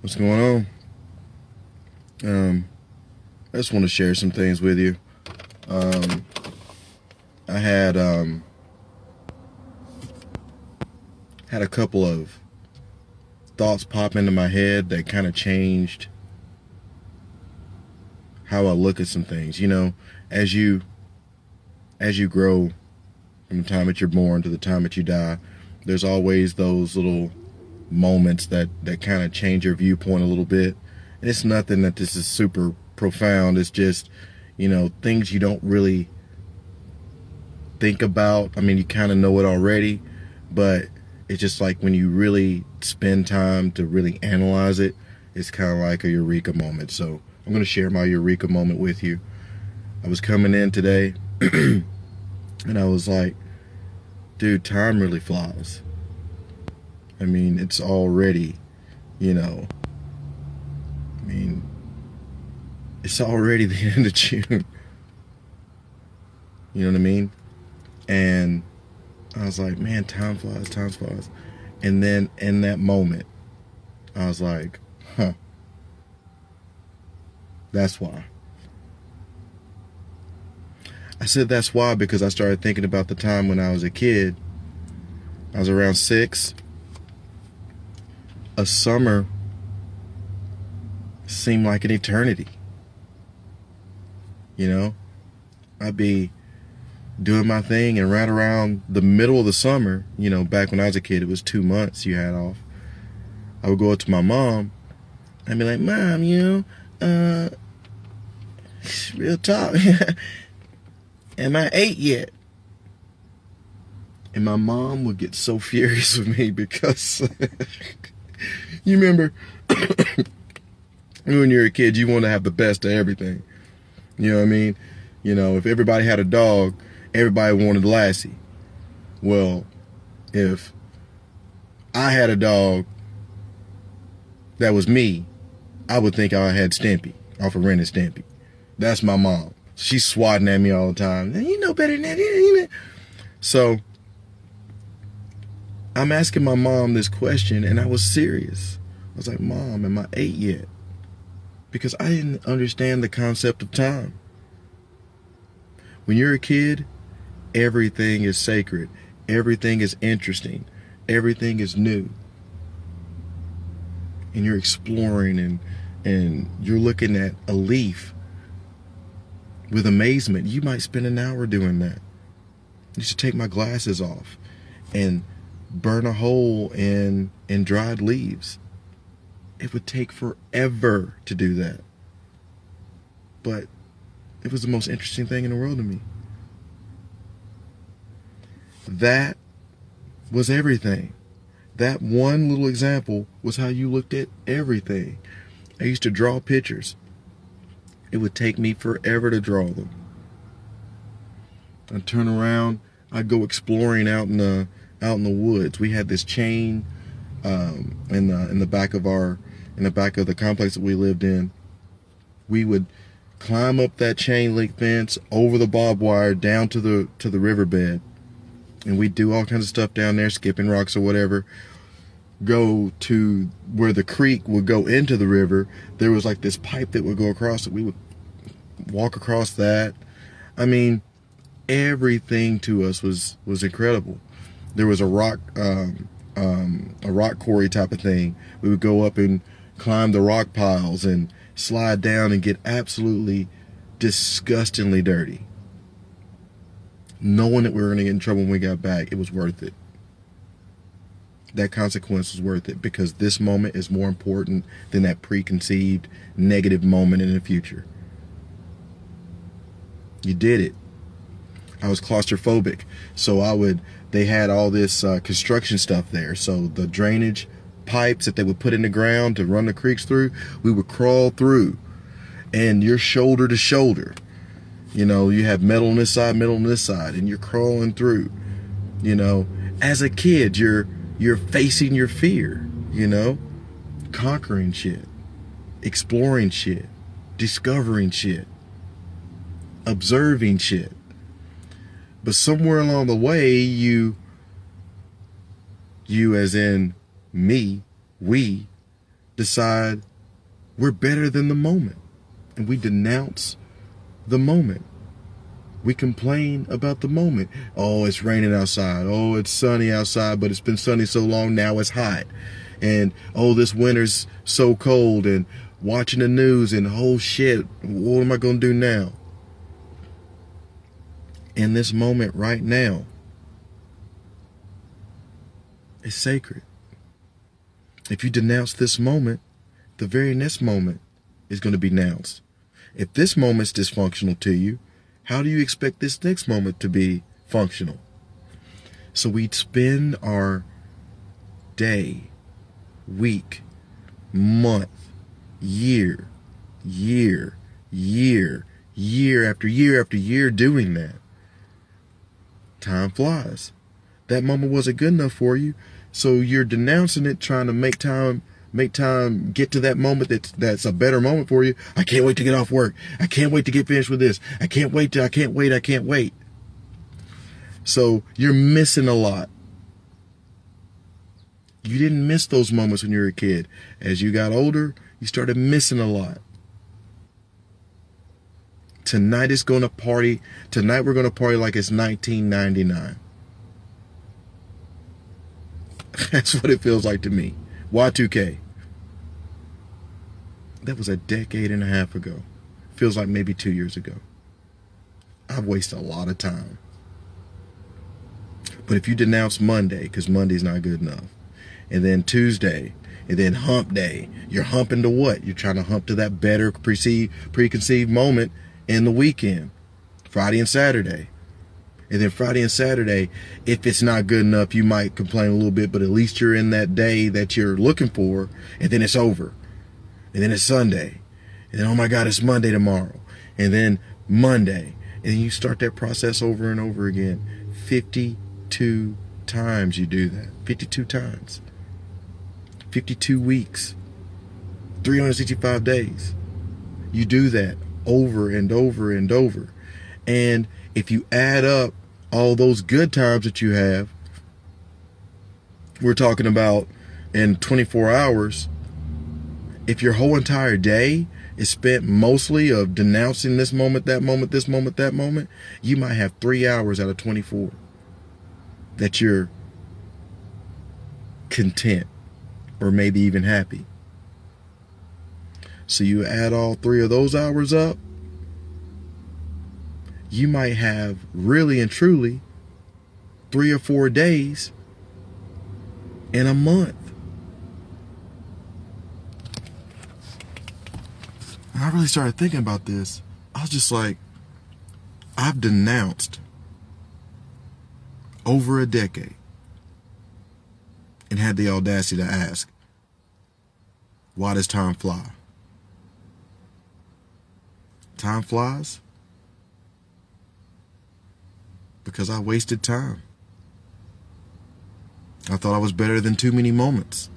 What's going on? I just want to share some things with you. Um, I had a couple of thoughts pop into my head that kind of changed how I look at some things. As you grow from the time that you're born to the time that you die, there's always those little moments that kind of change your viewpoint a little bit. And it's nothing that this is super profound. It's just, things you don't really think about. I mean, you kind of know it already, but it's just like when you really spend time to really analyze it, it's kind of like a eureka moment. So I'm going to share my eureka moment with you. I was coming in today and I was like, dude, time really flies. I mean, it's already, you know, I mean, it's already the end of June. You know what I mean? And I was like, man, time flies, time flies. And then in that moment, I was like, that's why. I said that's why because I started thinking about the time when I was a kid. I was around 6. A summer seemed like an eternity. I'd be doing my thing, and right around the middle of the summer, back when I was a kid, it was 2 months you had off. I would go up to my mom and be like, Mom, real talk, am I 8 yet? And my mom would get so furious with me because you remember when you're a kid, you want to have the best of everything. You know what I mean? If everybody had a dog, everybody wanted Lassie. Well, if I had a dog that was me, I would think I had Stimpy off of Ren and Stimpy. That's my mom. She's swatting at me all the time. You know better than that. So I'm asking my mom this question, and I was serious. I was like, Mom, am I 8 yet? Because I didn't understand the concept of time. When you're a kid, everything is sacred. Everything is interesting. Everything is new. And you're exploring and you're looking at a leaf with amazement. You might spend an hour doing that. I used to take my glasses off and burn a hole in dried leaves. It would take forever to do that. But it was the most interesting thing in the world to me. That was everything. That one little example was how you looked at everything. I used to draw pictures. It would take me forever to draw them. I'd turn around, I'd go exploring out in the woods. We had this chain in the back of the complex that we lived in. We would climb up that chain link fence over the barbed wire down to the riverbed, and we'd do all kinds of stuff down there, skipping rocks or whatever. Go to where the creek would go into the river. There was like this pipe that would go across it. We would walk across that. I mean, everything to us was incredible. There was a rock quarry type of thing. We would go up and climb the rock piles and slide down and get absolutely disgustingly dirty. Knowing that we were going to get in trouble when we got back, it was worth it. That consequence was worth it because this moment is more important than that preconceived negative moment in the future. You did it. I was claustrophobic, so they had all this construction stuff there. So the drainage pipes that they would put in the ground to run the creeks through, we would crawl through, and you're shoulder to shoulder. You have metal on this side, and you're crawling through. As a kid, you're facing your fear, conquering shit, exploring shit, discovering shit, observing shit. But somewhere along the way, you as in me, we decide we're better than the moment, and we denounce the moment. We complain about the moment. Oh, it's raining outside. Oh, it's sunny outside, but it's been sunny so long, now it's hot. And oh, this winter's so cold, and watching the news and oh shit, what am I going to do now? In this moment right now is sacred. If you denounce this moment, the very next moment is going to be denounced. If this moment's dysfunctional to you, how do you expect this next moment to be functional? So we spend our day, week, month, year after year after year doing that. Time flies. That moment wasn't good enough for you, so you're denouncing it, trying to make time get to that moment that's a better moment for you. I can't wait to get off work. I can't wait to get finished with this. I can't wait. So you're missing a lot. You didn't miss those moments when you were a kid. As you got older, you started missing a lot. Tonight we're going to party like it's 1999. That's what it feels like to me. Y2K. That was a decade and a half ago. Feels like maybe 2 years ago. I've wasted a lot of time. But if you denounce Monday, because Monday's not good enough, and then Tuesday, and then hump day, you're humping to what? You're trying to hump to that better preconceived moment in the weekend, Friday and Saturday. And then Friday and Saturday, if it's not good enough, you might complain a little bit, but at least you're in that day that you're looking for, and then it's over. And then it's Sunday. And then, oh my God, it's Monday tomorrow. And then Monday. And you start that process over and over again. 52 times you do that. 52 times. 52 weeks. 365 days. You do that over and over and over. And if you add up all those good times that you have, we're talking about in 24 hours, if your whole entire day is spent mostly of denouncing this moment, that moment, this moment, that moment, you might have 3 hours out of 24 that you're content or maybe even happy. So you add all 3 of those hours up, you might have really and truly 3 or 4 days in a month. And I really started thinking about this. I was just like, I've denounced over a decade and had the audacity to ask, why does time fly? Time flies because I wasted time. I thought I was better than too many moments.